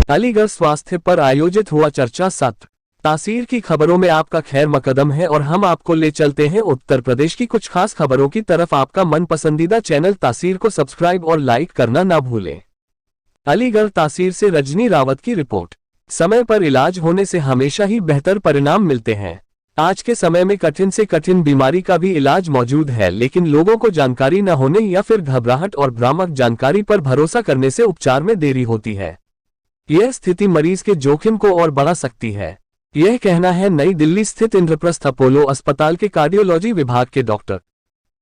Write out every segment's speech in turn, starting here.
अलीगढ़ स्वास्थ्य पर आयोजित हुआ चर्चा सत्र। तासीर की खबरों में आपका खैर मकदम है और हम आपको ले चलते हैं उत्तर प्रदेश की कुछ खास खबरों की तरफ। आपका मन पसंदीदा चैनल तासीर को सब्सक्राइब और लाइक करना ना भूलें। अलीगढ़ तासीर से रजनी रावत की रिपोर्ट। समय पर इलाज होने से हमेशा ही बेहतर परिणाम मिलते हैं। आज के समय में कठिन से कठिन बीमारी का भी इलाज मौजूद है, लेकिन लोगों को जानकारी न होने या फिर घबराहट और भ्रामक जानकारी पर भरोसा करने से उपचार में देरी होती है। यह स्थिति मरीज के जोखिम को और बढ़ा सकती है। यह कहना है नई दिल्ली स्थित इंद्रप्रस्थ अपोलो अस्पताल के कार्डियोलॉजी विभाग के डॉक्टर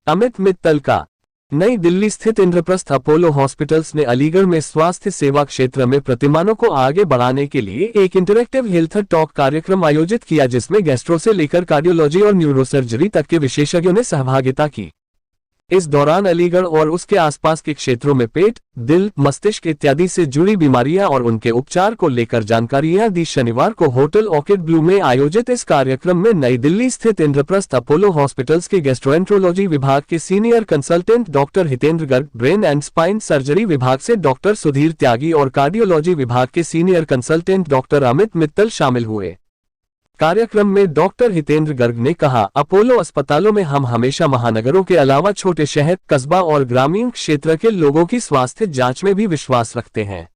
अमित मित्तल का। नई दिल्ली स्थित इंद्रप्रस्थ अपोलो हॉस्पिटल्स ने अलीगढ़ में स्वास्थ्य सेवा क्षेत्र में प्रतिमानों को आगे बढ़ाने के लिए एक इंटरैक्टिव हेल्थ टॉक कार्यक्रम आयोजित किया, जिसमें गैस्ट्रो से लेकर कार्डियोलॉजी और न्यूरोसर्जरी तक के विशेषज्ञों ने सहभागिता की। इस दौरान अलीगढ़ और उसके आसपास के क्षेत्रों में पेट, दिल, मस्तिष्क इत्यादि से जुड़ी बीमारियां और उनके उपचार को लेकर जानकारियां दी। शनिवार को होटल ऑर्किड ब्लू में आयोजित इस कार्यक्रम में नई दिल्ली स्थित इंद्रप्रस्थ अपोलो हॉस्पिटल्स के गैस्ट्रोएंट्रोलॉजी विभाग के senior consultant doctor Hitendra Garg, brain and spine surgery विभाग से डॉक्टर सुधीर त्यागी और कार्डियोलॉजी विभाग के senior consultant doctor Amit Mittal शामिल हुए। कार्यक्रम में डॉक्टर हितेंद्र गर्ग ने कहा, अपोलो अस्पतालों में हम हमेशा महानगरों के अलावा छोटे शहर, कस्बा और ग्रामीण क्षेत्र के लोगों की स्वास्थ्य जांच में भी विश्वास रखते हैं।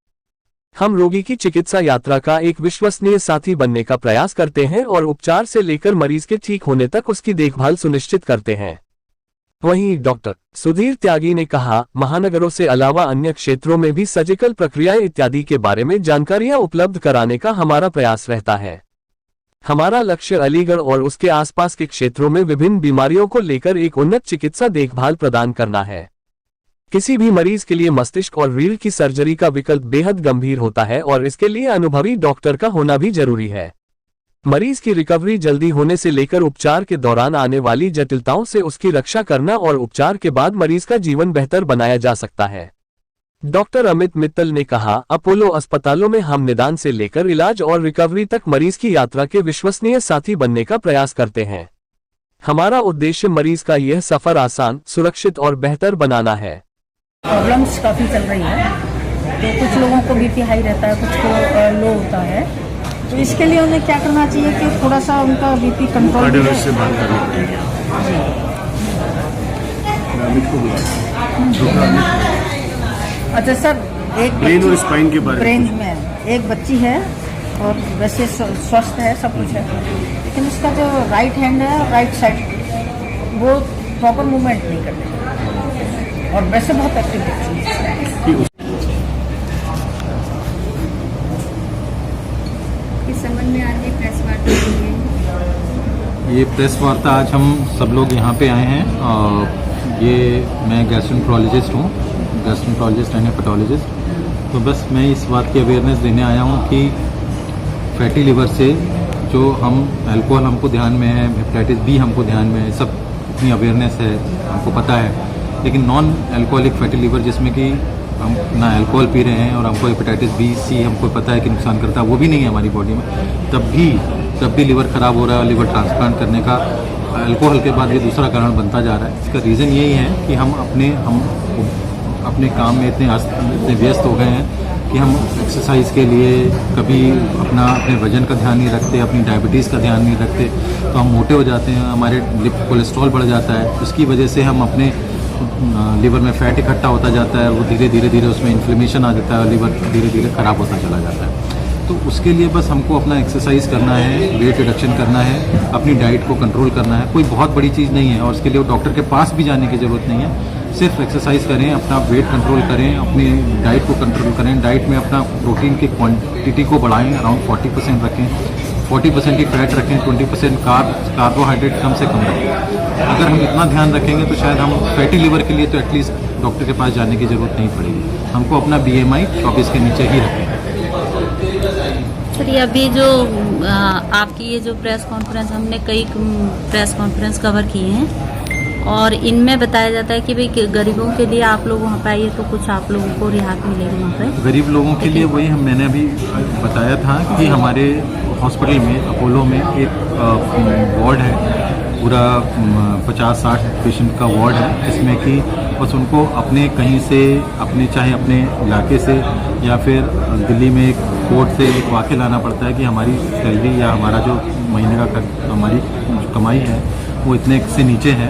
हम रोगी की चिकित्सा यात्रा का एक विश्वसनीय साथी बनने का प्रयास करते हैं और उपचार से लेकर मरीज के ठीक होने तक उसकी देखभाल सुनिश्चित करते हैं। वहीं डॉक्टर सुधीर त्यागी ने कहा, महानगरों से अलावा अन्य क्षेत्रों में भी सर्जिकल प्रक्रियाएं इत्यादि के बारे में जानकारियां उपलब्ध कराने का हमारा प्रयास रहता है। हमारा लक्ष्य अलीगढ़ और उसके आसपास के क्षेत्रों में विभिन्न बीमारियों को लेकर एक उन्नत चिकित्सा देखभाल प्रदान करना है। किसी भी मरीज के लिए मस्तिष्क और रीढ़ की सर्जरी का विकल्प बेहद गंभीर होता है और इसके लिए अनुभवी डॉक्टर का होना भी जरूरी है। मरीज की रिकवरी जल्दी होने से लेकर उपचार के दौरान आने वाली जटिलताओं से उसकी रक्षा करना और उपचार के बाद मरीज का जीवन बेहतर बनाया जा सकता है। डॉक्टर अमित मित्तल ने कहा, अपोलो अस्पतालों में हम निदान से लेकर इलाज और रिकवरी तक मरीज की यात्रा के विश्वसनीय साथी बनने का प्रयास करते हैं। हमारा उद्देश्य मरीज का यह सफर आसान, सुरक्षित और बेहतर बनाना है। प्रॉब्लम्स काफ़ी चल रही है, तो कुछ लोगों को बीपी हाई रहता है, कुछ को लो होता है, तो इसके लिए उन्हें क्या करना चाहिए कि थोड़ा सा उनका बीपी कंट्रोल से बात अच्छा सर, एक ब्रेन और स्पाइन के बारे में। ब्रेन में एक बच्ची है और वैसे स्वस्थ है, सब कुछ है, लेकिन उसका जो राइट हैंड है, राइट साइड, वो प्रॉपर मूवमेंट नहीं करते और वैसे बहुत एक्टिव बच्ची है। इस संबंध में आज ये प्रेस वार्ता हुई है। ये प्रेस वार्ता आज हम सब लोग यहाँ पे आए हैं। ये मैं गैस्ट्रोएंट्रोलॉजिस्ट हूँ, गैस्ट्रोएंट्रोलॉजिस्ट एंड हेपेटोलॉजिस्ट। तो बस मैं इस बात की अवेयरनेस देने आया हूँ कि फैटी लिवर से जो हम अल्कोहल हमको ध्यान में है, हेपेटाइटिस बी हमको ध्यान में है, सब इतनी अवेयरनेस है, हमको पता है, लेकिन नॉन अल्कोहलिक फैटी लिवर जिसमें कि हम ना अल्कोहल पी रहे हैं और हमको हेपेटाइटिस बी सी हमको पता है कि नुकसान करता है, वो भी नहीं है हमारी बॉडी में, तब भी लिवर ख़राब हो रहा है। लिवर ट्रांसप्लांट करने का अल्कोहल के बाद ये दूसरा कारण बनता जा रहा है। इसका रीज़न यही है कि हम अपने काम में इतने व्यस्त हो गए हैं कि हम एक्सरसाइज के लिए कभी अपने वजन का ध्यान नहीं रखते, अपनी डायबिटीज़ का ध्यान नहीं रखते, तो हम मोटे हो जाते हैं, हमारे कोलेस्ट्रॉल बढ़ जाता है। उसकी वजह से हम अपने लिवर में फैट इकट्ठा होता जाता है, वो धीरे धीरे उसमें इन्फ्लेमेशन आ जाता है और लिवर धीरे धीरे ख़राब होता चला जाता है। तो उसके लिए बस हमको अपना एक्सरसाइज करना है, वेट रिडक्शन करना है, अपनी डाइट को कंट्रोल करना है। कोई बहुत बड़ी चीज़ नहीं है और उसके लिए डॉक्टर के पास भी जाने की ज़रूरत नहीं है। सिर्फ एक्सरसाइज करें, अपना वेट कंट्रोल करें, अपनी डाइट को कंट्रोल करें, डाइट में अपना प्रोटीन की क्वांटिटी को बढ़ाएं, अराउंड 40% रखें, 40% ही फैट रखें, 20% कार्बोहाइड्रेट कम से कम रखें। अगर हम इतना ध्यान रखेंगे तो शायद हम फैटी लिवर के लिए तो एटलीस्ट डॉक्टर के पास जाने की ज़रूरत नहीं पड़ेगी। हमको अपना BMI 24 के नीचे ही रखें। सर, ये अभी जो आपकी ये जो प्रेस कॉन्फ्रेंस, हमने कई प्रेस कॉन्फ्रेंस कवर किए हैं और इनमें बताया जाता है कि भाई गरीबों के लिए आप लोग वहाँ पे आइए तो कुछ आप लोगों को रियायत मिलेगी वहाँ पे। गरीब लोगों के लिए वही मैंने अभी बताया था कि हमारे हॉस्पिटल में, अपोलो में एक वार्ड है, पूरा 50-60 पेशेंट का वार्ड है, जिसमें कि बस उनको अपने कहीं से अपने चाहे अपने इलाके से या फिर दिल्ली में एक कोर्ट से एक वाक़या लाना पड़ता है कि हमारी सैलरी या हमारा जो महीने का हमारी जो कमाई है वो इतने से नीचे है,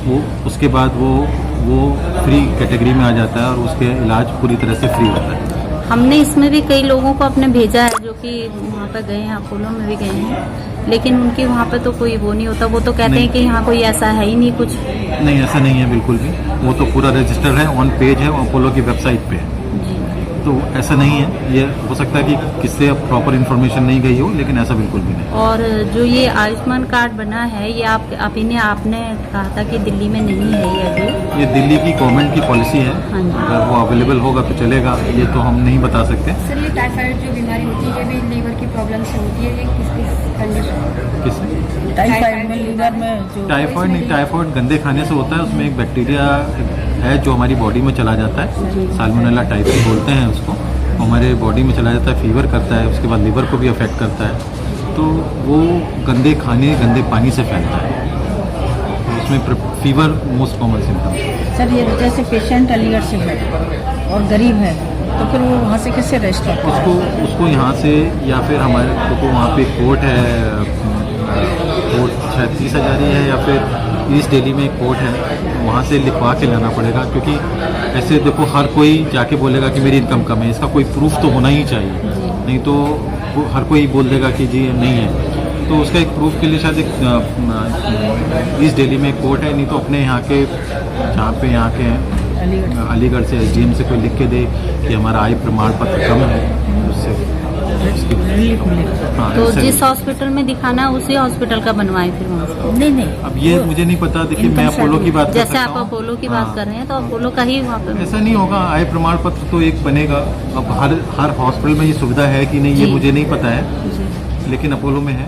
वो उसके बाद वो फ्री कैटेगरी में आ जाता है और उसके इलाज पूरी तरह से फ्री होता है। हमने इसमें भी कई लोगों को अपने भेजा है जो कि वहाँ पर गए हैं, अपोलो में भी गए हैं, लेकिन उनके वहाँ पे तो कोई वो नहीं होता। वो तो कहते हैं कि यहाँ कोई ऐसा है ही नहीं कुछ। नहीं, ऐसा नहीं है बिल्कुल भी। वो तो पूरा रजिस्टर है, ऑन पेज है, अपोलो की वेबसाइट पे है। तो ऐसा नहीं है। ये हो सकता है कि किससे प्रॉपर इन्फॉर्मेशन नहीं गई हो, लेकिन ऐसा बिल्कुल भी नहीं। और जो ये आयुष्मान कार्ड बना है, ये आपने कहा था कि दिल्ली में नहीं है ये अभी। ये दिल्ली की गवर्नमेंट की पॉलिसी है। हाँ जी। अगर वो अवेलेबल होगा तो चलेगा, ये तो हम नहीं बता सकते। सर, ये टाइफाइड जो बीमारी होती है, ये भी लीवर की प्रॉब्लम से होती है, ये किस कंडीशन? किस टाइफाइड में, लीवर में जो टाइफाइड नहीं, टाइफाइड गंदे खाने से होता है। उसमें एक बैक्टीरिया है जो हमारी बॉडी में चला जाता है, साल्मोनेला टाइफी बोलते हैं उसको। हमारे बॉडी में चला जाता है, फीवर करता है, उसके बाद लिवर को भी अफेक्ट करता है। तो वो गंदे खाने, गंदे पानी से फैलता है। तो उसमें fever most common symptom. Sir, ये जैसे पेशेंट अलीगढ़ से है और गरीब है, तो फिर वो वहाँ से कैसे रजिस्टर? उसको यहाँ से या फिर हमारे तो वहाँ पे कोर्ट है, कोर्ट शायद 30,000 है, या फिर ईस्ट दिल्ली में एक कोर्ट है, वहाँ से लिखवा के लाना पड़ेगा। क्योंकि ऐसे देखो हर कोई जाके बोलेगा कि मेरी इनकम कम है, इसका कोई प्रूफ तो होना ही चाहिए, नहीं तो हर कोई बोल देगा कि जी नहीं है। तो उसका एक प्रूफ के लिए शायद एक ईस्ट दिल्ली में एक कोर्ट है, नहीं तो अपने यहाँ के जहाँ पे यहाँ के अलीगढ़ से SDM से कोई लिख के दे कि हमारा आय प्रमाण पत्र कम है, उससे हाँ, तो जिस हॉस्पिटल में दिखाना है उसी हॉस्पिटल का बनवाएं फिर वहाँ से। नहीं, अब ये मुझे नहीं पता। देखिए, मैं अपोलो की बात कर जैसे सकता आप हूँ। अपोलो की बात कर रहे हैं, तो अपोलो का ही वहाँ पे। ऐसा नहीं होगा, आय प्रमाण पत्र तो एक बनेगा। अब हर हॉस्पिटल में ये सुविधा है कि नहीं, ये जी। मुझे नहीं पता है, लेकिन अपोलो में है।